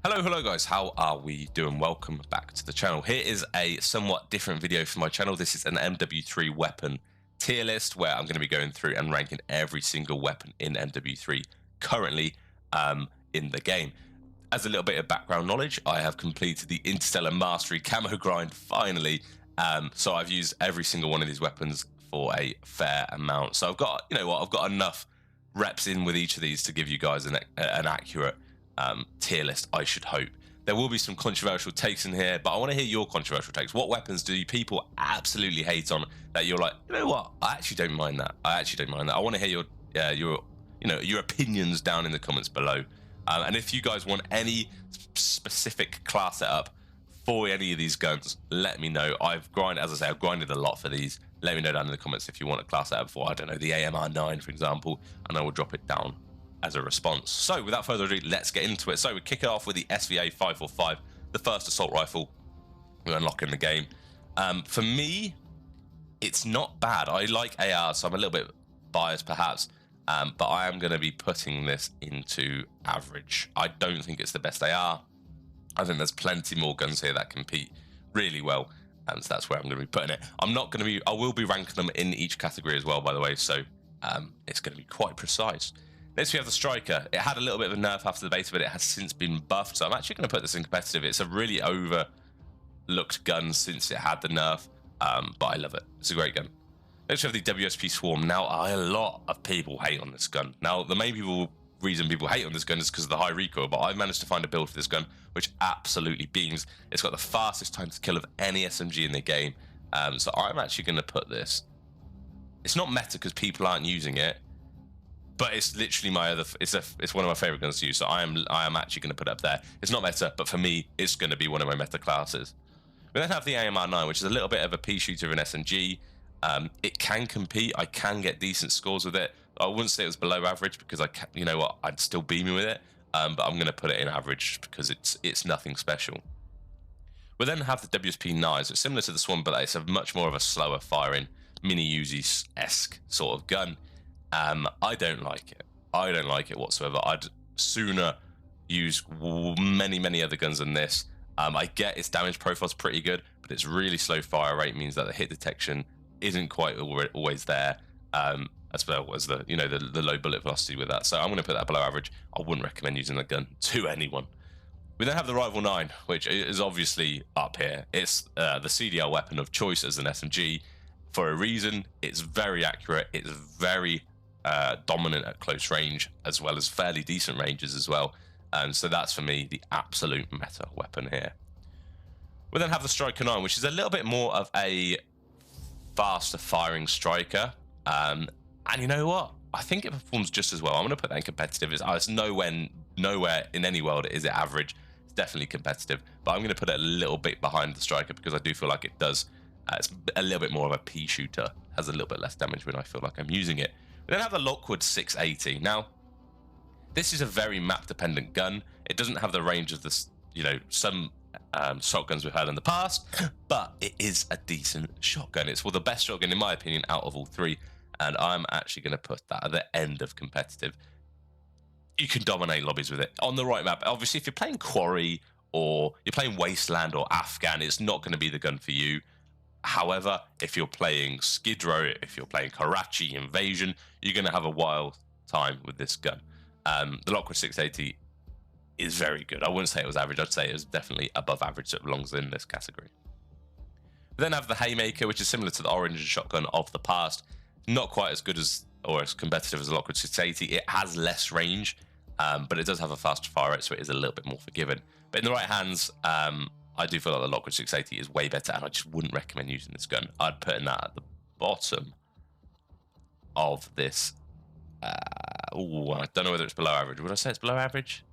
Hello guys, how are we doing? Welcome back to the channel. Here is a somewhat different video for my channel. This is an MW3 weapon tier list where I'm going to be going through and ranking every single weapon in MW3 currently in the game. As a little bit of background knowledge, I have completed the Interstellar Mastery camo grind finally. So I've used every single one of these weapons for a fair amount. So I've got, I've got enough reps in with each of these to give you guys an accurate tier list, I should hope. There will be some controversial takes in here, but I want to hear your controversial takes. What weapons do people absolutely hate on that you're like, you know what, I actually don't mind that. I want to hear your opinions down in the comments below. And if you guys want any specific class setup for any of these guns, let me know. I've grinded a lot for these. Let me know down in the comments if you want a class setup for, I don't know, the AMR9, for example, and I will drop it down as a response. So without further ado, let's get into it. So we kick it off with the SVA 545, the first assault rifle we unlock in the game. For me, it's not bad. I like AR, so I'm a little bit biased perhaps, but I am going to be putting this into average. I don't think it's the best AR. I think there's plenty more guns here that compete really well, and so that's where I'm going to be putting it. I will be ranking them in each category as well, by the way, so it's going to be quite precise. Next we have the Striker. It had a little bit of a nerf after the beta, but it has since been buffed, so I'm actually going to put this in competitive. It's a really overlooked gun since it had the nerf, but I love it. It's a great gun. Next we have the WSP Swarm. Now, a lot of people hate on this gun. Now, the main reason people hate on this gun is because of the high recoil, but I've managed to find a build for this gun which absolutely beams. It's got the fastest time to kill of any SMG in the game, so I'm actually going to put this. It's not meta because people aren't using it, but it's literally it's one of my favorite guns to use, so I am actually going to put it up there. It's not meta, but for me, it's going to be one of my meta classes. We then have the AMR9, which is a little bit of a pea shooter of an SMG. It can compete. I can get decent scores with it. I wouldn't say it was below average because I'd still beam with it. But I'm going to put it in average because it's nothing special. We then have the WSP Knives. It's similar to the Swarm, but it's a much more of a slower firing, mini Uzi-esque sort of gun. I don't like it. I don't like it whatsoever. I'd sooner use many other guns than this. I get its damage profile's pretty good, but its really slow fire rate means that the hit detection isn't quite always there, as well as the low bullet velocity with that. So I'm going to put that below average. I wouldn't recommend using the gun to anyone. We then have the Rifle 9, which is obviously up here. It's the CDL weapon of choice as an SMG for a reason. It's very accurate. It's very dominant at close range, as well as fairly decent ranges as well. And so that's for me the absolute meta weapon here. We then have the Striker 9, which is a little bit more of a faster firing striker. And you know what? I think it performs just as well. I'm going to put that in competitive. It's nowhere in any world is it average. It's definitely competitive, but I'm going to put it a little bit behind the Striker because I do feel like it does. It's a little bit more of a pea shooter. Has a little bit less damage when I feel like I'm using it. We then have the Lockwood 680. Now, this is a very map-dependent gun. It doesn't have the range of this, some shotguns we've had in the past, but it is a decent shotgun. It's the best shotgun, in my opinion, out of all three, and I'm actually going to put that at the end of competitive. You can dominate lobbies with it on the right map. Obviously, if you're playing Quarry or you're playing Wasteland or Afghan, it's not going to be the gun for you. However, if you're playing Skid Row, if you're playing Karachi, Invasion, you're going to have a wild time with this gun. The Lockwood 680 is very good. I wouldn't say it was average. I'd say it was definitely above average, so it belongs in this category. We then have the Haymaker, which is similar to the Orange shotgun of the past. Not quite as good as or as competitive as the Lockwood 680. It has less range, but it does have a faster fire rate, so it is a little bit more forgiving. But in the right hands, I do feel like the Lockwood 680 is way better, and I just wouldn't recommend using this gun. I'd put that at the bottom of this. I don't know whether it's below average. Would I say it's below average?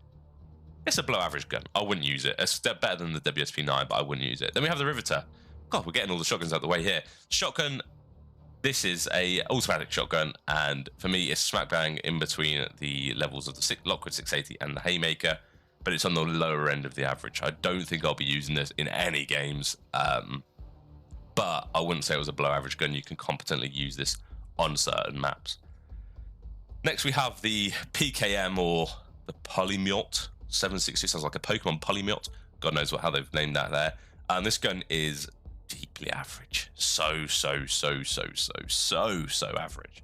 It's a below average gun. I wouldn't use it. It's better than the WSP 9, but I wouldn't use it. Then we have the Riveter. God, we're getting all the shotguns out the way here. Shotgun, this is a automatic shotgun, and for me, it's smack bang in between the levels of the Lockwood 680 and the Haymaker, but it's on the lower end of the average. I don't think I'll be using this in any games, but I wouldn't say it was a below average gun. You can competently use this on certain maps. Next, we have the PKM, or the Polymyot 760 sounds like a Pokemon Polymyot. God knows how they've named that there. And this gun is deeply average. So average.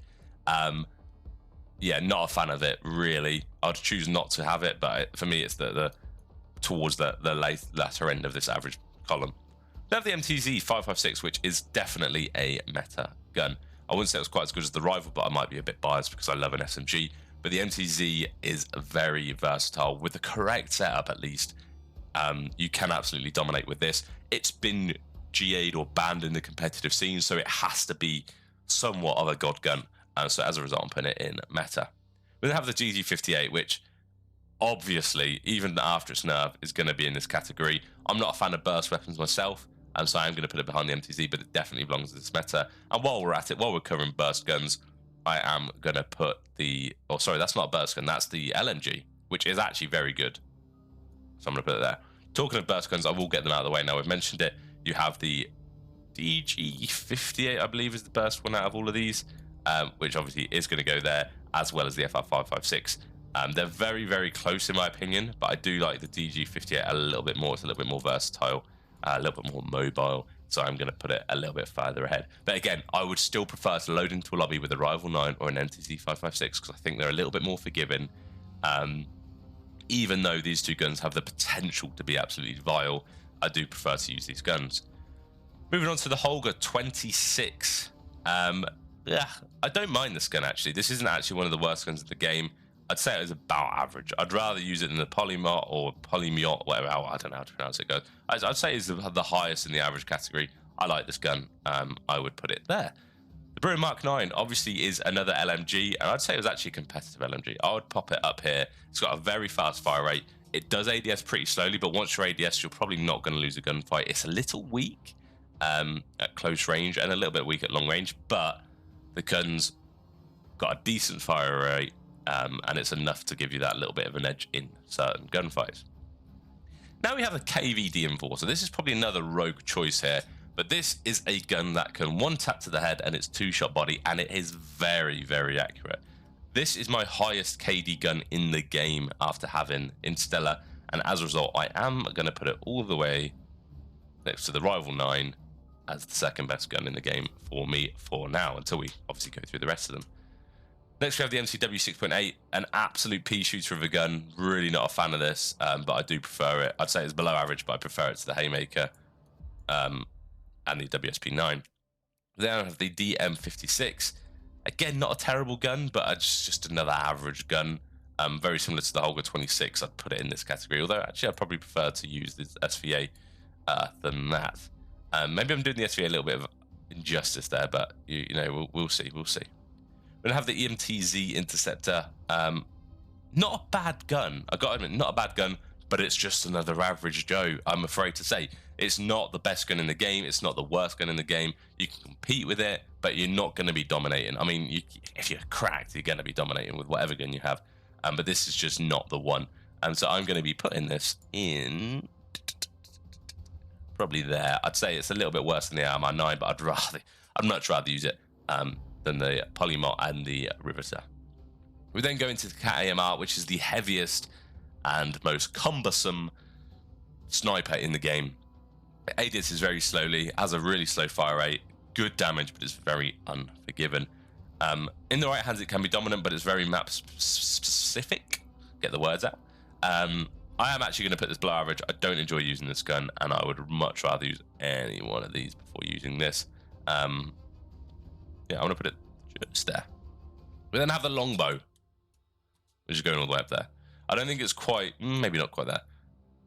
Yeah, not a fan of it, really. I'd choose not to have it, but for me, it's towards the latter end of this average column. We have the MTZ 556, which is definitely a meta gun. I wouldn't say it was quite as good as the Rifle, but I might be a bit biased because I love an SMG. But the MTZ is very versatile. With the correct setup, at least, you can absolutely dominate with this. It's been GA'd or banned in the competitive scene, so it has to be somewhat of a god gun. So as a result, I'm putting it in meta. We then have the GG58, which obviously, even after its nerf, is going to be in this category. I'm not a fan of burst weapons myself, and so I'm going to put it behind the MTZ, but it definitely belongs to this meta. And while we're at it, while we're covering burst guns, I am going to put the... Oh, sorry, that's not a burst gun. That's the LMG, which is actually very good. So I'm going to put it there. Talking of burst guns, I will get them out of the way now. We've mentioned it. You have the DG58, I believe, is the burst one out of all of these, which obviously is going to go there, as well as the FR556. They're very, very close in my opinion, but I do like the DG58 a little bit more. It's a little bit more versatile, a little bit more mobile, so I'm going to put it a little bit further ahead. But again, I would still prefer to load into a lobby with a Rival 9 or an MTZ 556 because I think they're a little bit more forgiving, even though these two guns have the potential to be absolutely vile. I do prefer to use these guns. Moving on to the Holger 26. Yeah, I don't mind this gun actually. This isn't actually one of the worst guns in the game. I'd say it is about average. I'd rather use it than the Polymyot or Polymyot, whatever. I don't know how to pronounce it. Guys, I'd say it's the highest in the average category. I like this gun. I would put it there. The Bruen Mark 9 obviously is another LMG, and I'd say it was actually a competitive LMG. I would pop it up here. It's got a very fast fire rate. It does ADS pretty slowly, but once you're ADS, you're probably not going to lose a gunfight. It's a little weak at close range and a little bit weak at long range, but the gun's got a decent fire rate, and it's enough to give you that little bit of an edge in certain gunfights. Now we have the KVD Enforcer. This is probably another rogue choice here, but this is a gun that can one tap to the head and it's 2-shot body, and it is very, very accurate. This is my highest KD gun in the game after having Interstellar, and as a result, I am going to put it all the way next to the Rival 9 as the second best gun in the game for me for now, until we obviously go through the rest of them. Next we have the MCW 6.8, an absolute pea shooter of a gun. Really not a fan of this, but I do prefer it. I'd say it's below average, but I prefer it to the Haymaker and the WSP 9. Then I have the DM56. Again, not a terrible gun, but it's just another average gun. Very similar to the Holger 26. I'd put it in this category, although actually I'd probably prefer to use the SVA than that. Maybe I'm doing the SVA a little bit of injustice there, but you know, we'll see. We're going to have the EMTZ Interceptor. Not a bad gun. I got to admit, not a bad gun, but it's just another average Joe, I'm afraid to say. It's not the best gun in the game. It's not the worst gun in the game. You can compete with it, but you're not going to be dominating. I mean, if you're cracked, you're going to be dominating with whatever gun you have. But this is just not the one. And so I'm going to be putting this in probably there. I'd say it's a little bit worse than the AMR 9, but I'd much rather use it than the Polymyot and the Riveter. We then go into the Cat AMR, which is the heaviest and most cumbersome sniper in the game. It ADS is very slowly, has a really slow fire rate, good damage, but it's very unforgiving. In the right hands, it can be dominant, but it's very map specific. Get the words out. I am actually going to put this below average. I don't enjoy using this gun, and I would much rather use any one of these before using this. Yeah, I want to put it just there. We then have the longbow, which is going all the way up there. I don't think it's quite, maybe not quite there.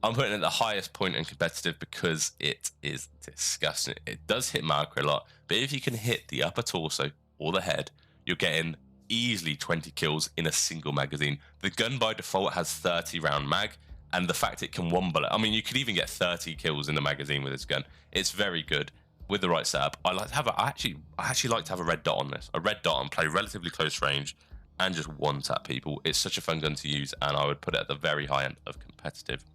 I'm putting it at the highest point in competitive because it is disgusting. It does hit marker a lot, but if you can hit the upper torso or the head, you're getting easily 20 kills in a single magazine. The gun by default has 30 round mag, and the fact it can one bullet, I mean, you could even get 30 kills in the magazine with this gun. It's very good. With the right setup, I actually like to have a red dot on this. A red dot and play relatively close range and just one tap people. It's such a fun gun to use, and I would put it at the very high end of competitive.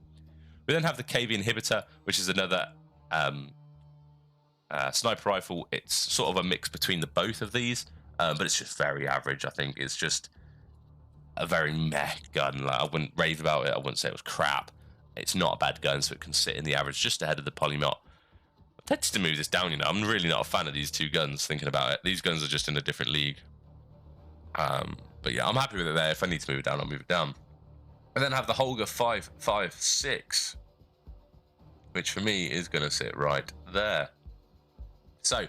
We then have the KV Inhibitor, which is another sniper rifle. It's sort of a mix between the both of these, but it's just very average. I think it's just a very meh gun. Like, I wouldn't rave about it. I wouldn't say it was crap. It's not a bad gun, so it can sit in the average just ahead of the Polymot. I'm tempted to move this down, you know. I'm really not a fan of these two guns, thinking about it. These guns are just in a different league. But yeah, I'm happy with it there. If I need to move it down, I'll move it down. And then have the Holger 5.56, which for me is going to sit right there. So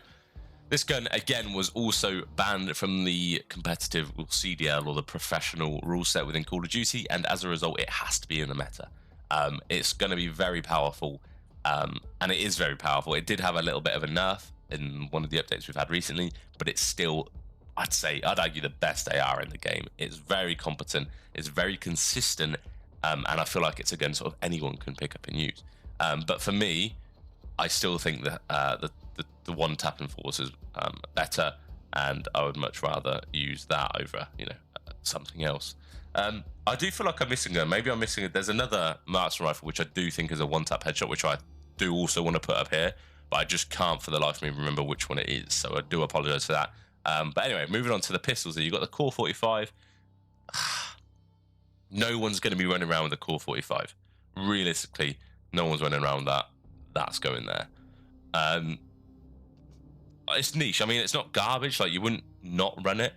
this gun, again, was also banned from the competitive CDL, or the professional rule set within Call of Duty, and as a result, it has to be in the meta. It's going to be very powerful, and it is very powerful. It did have a little bit of a nerf in one of the updates we've had recently, but it's still, I'd argue, the best AR in the game. It's very competent, it's very consistent, and I feel like it's a gun sort of anyone can pick up and use. But for me, I still think that the one tap enforce is better, and I would much rather use that over, you know, something else. I do feel like I'm missing a, maybe I'm missing it. There's another Marksman rifle which I do think is a one tap headshot, which I do also want to put up here, but I just can't for the life of me remember which one it is, so I do apologize for that. But anyway, moving on to the pistols here, you've got the Core 45. No one's going to be running around with the Core 45. Realistically, no one's running around with that. That's going there. It's niche. I mean, it's not garbage. Like, you wouldn't not run it.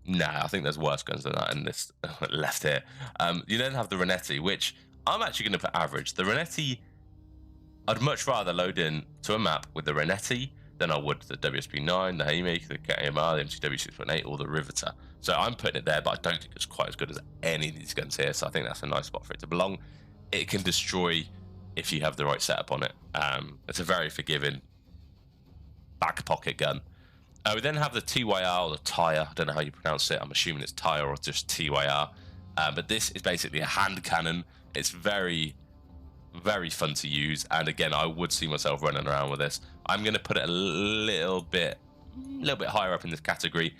Nah, I think there's worse guns than that in this left here. You then have the Renetti, which I'm actually going to put average. The Renetti, I'd much rather load in to a map with the Renetti than I would the WSP9, the Haymaker, the KMR, the MCW 6.8, or the Riveter. So I'm putting it there, but I don't think it's quite as good as any of these guns here. So I think that's a nice spot for it to belong. It can destroy if you have the right setup on it. It's a very forgiving back pocket gun. We then have the TYR, or the Tyre. I don't know how you pronounce it. I'm assuming it's Tyre or just TYR. But this is basically a hand cannon. It's very, very fun to use. And again, I would see myself running around with this. I'm going to put it a little bit higher up in this category.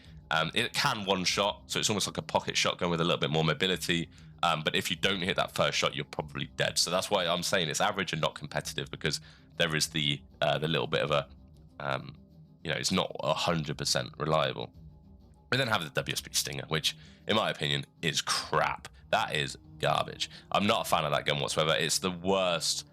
It can one shot, so it's almost like a pocket shotgun with a little bit more mobility. But if you don't hit that first shot, you're probably dead. So that's why I'm saying it's average and not competitive, because there is the little bit of a, you know, it's not 100% reliable. We then have the WSP Stinger, which, in my opinion, is crap. That is garbage. I'm not a fan of that gun whatsoever. It's the worst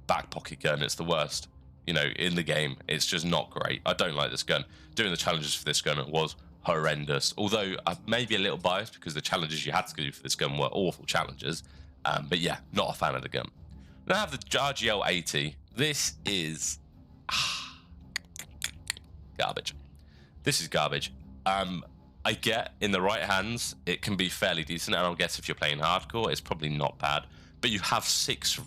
back pocket gun. It's the worst, you know, in the game. It's just not great. I don't like this gun. Doing the challenges for this gun was horrendous. Although I'm maybe a little biased because the challenges you had to do for this gun were awful challenges. But yeah, not a fan of the gun. Then I have the RGL 80. This is garbage. This is garbage. I get in the right hands, it can be fairly decent, and I guess if you're playing hardcore, it's probably not bad. But you have six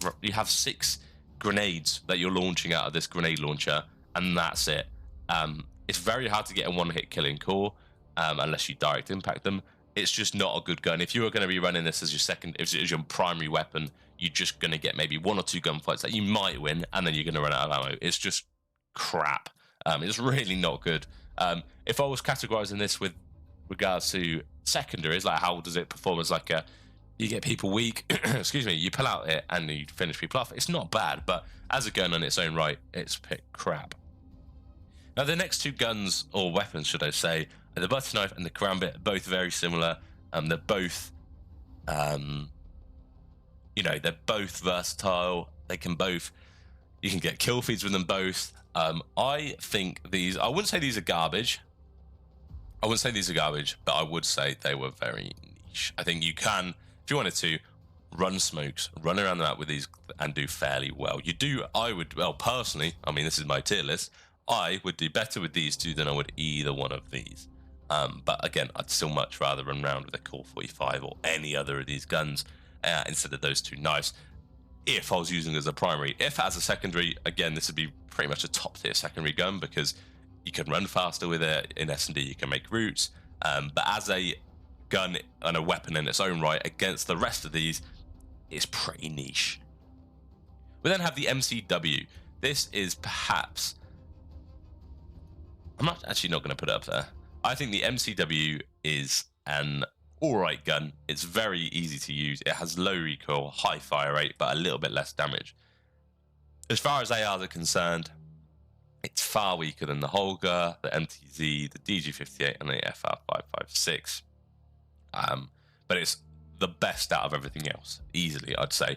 grenades that you're launching out of this grenade launcher, and that's it. It's very hard to get a one-hit killing core unless you direct impact them. It's just not a good gun. If you were going to be running this as your as your primary weapon, you're just going to get maybe 1 or 2 gunfights that you might win, and then you're going to run out of ammo. It's just crap. It's really not good. If I was categorizing this with regards to secondaries, like how does it perform as like a, you get people weak, excuse me, you pull out it and you finish people off, it's not bad, but as a gun on its own right, it's crap. Now the next 2 guns, or weapons should I say, are the butter knife and the karambit, both very similar. They're both, you know, they're both versatile. They can both, you can get kill feeds with them both. I think these, I wouldn't say these are garbage. But I would say they were very niche. I think you can, if you wanted to, run smokes, run around the map with these and do fairly well. Well, personally, I mean, this is my tier list, I would do better with these 2 than I would either one of these. But again, I'd still much rather run around with a Core 45 or any other of these guns instead of those 2 knives, if I was using it as a primary. If as a secondary, again, this would be pretty much a top tier secondary gun, because you can run faster with it. In S&D, you can make routes. But as a gun and a weapon in its own right against the rest of these, it's pretty niche. We then have the MCW. This is perhaps, I'm actually not going to put it up there. I think the MCW is an alright gun. It's very easy to use. It has low recoil, high fire rate, but a little bit less damage. As far as ARs are concerned, It's far weaker than the Holger, the MTZ, the DG58, and the FR556. But it's the best out of everything else, easily, I'd say.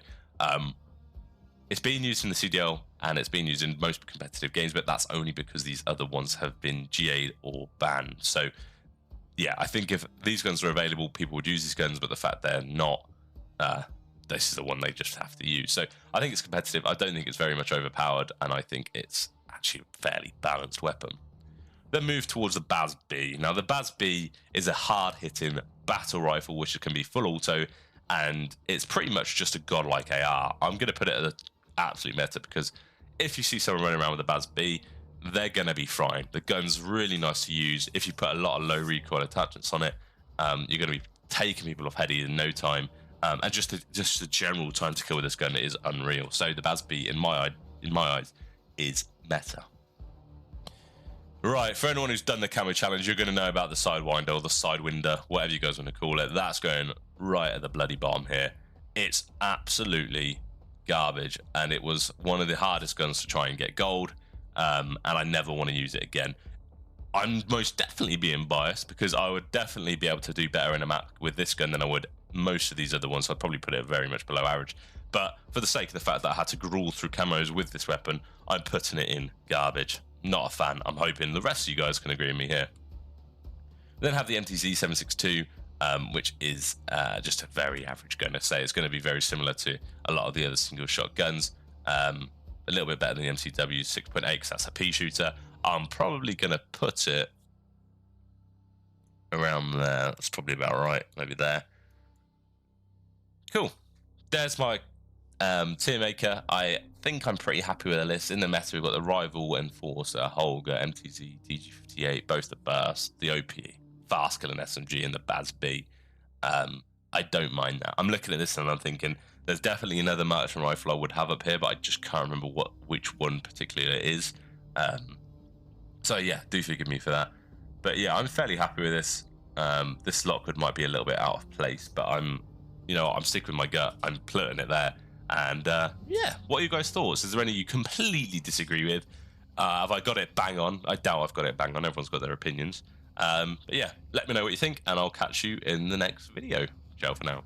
It's being used in the CDL and it's being used in most competitive games, but that's only because these other ones have been GA'd or banned. So, yeah, I think if these guns were available, people would use these guns, but the fact they're not, this is the one they just have to use. So I think it's competitive. I don't think it's very much overpowered, and I think it's actually a fairly balanced weapon. Then move towards the BAS-B. Now, the BAS-B is a hard-hitting battle rifle, which can be full auto, and it's pretty much just a godlike AR. I'm going to put it at the absolute meta, because if you see someone running around with a BAS-B, they're going to be frying. The gun's really nice to use. If you put a lot of low recoil attachments on it, you're going to be taking people off heady in no time. And just the general time to kill with this gun is unreal. So the BAS-B, in my eyes, is meta. Right, for anyone who's done the camo challenge, you're going to know about the Sidewinder or the Sidewinder, whatever you guys want to call it. That's going right at the bloody bottom here. It's absolutely garbage, and it was one of the hardest guns to try and get gold, and I never want to use it again. I'm most definitely being biased, because I would definitely be able to do better in a map with this gun than I would most of these other ones. So I'd probably put it very much below average. But for the sake of the fact that I had to gruel through camos with this weapon, I'm putting it in garbage. Not a fan. I'm hoping the rest of you guys can agree with me here. We then have the MTZ 762, which is just a very average gun. I say it's going to be very similar to a lot of the other single shot guns. A little bit better than the MCW 6.8, because that's a pea shooter. I'm probably going to put it around there. That's probably about right. Maybe there. Cool. There's my tier maker. I think I'm pretty happy with the list. In the meta, we've got the Rival, Enforcer, Holger, MTZ, DG58, both the Burst, the OPE, Fast Kill and SMG, and the BAS-B. I don't mind that. I'm looking at this and I'm thinking there's definitely another Marksman Rifle I would have up here, but I just can't remember which one particularly it is. So yeah, do forgive me for that. But yeah, I'm fairly happy with this. This Lockwood might be a little bit out of place, but I'm sticking with my gut. I'm plotting it there. And yeah, what are you guys' thoughts? Is there any you completely disagree with? Have I got it bang on? I doubt I've got it bang on. Everyone's got their opinions. But yeah, let me know what you think, and I'll catch you in the next video. Ciao for now.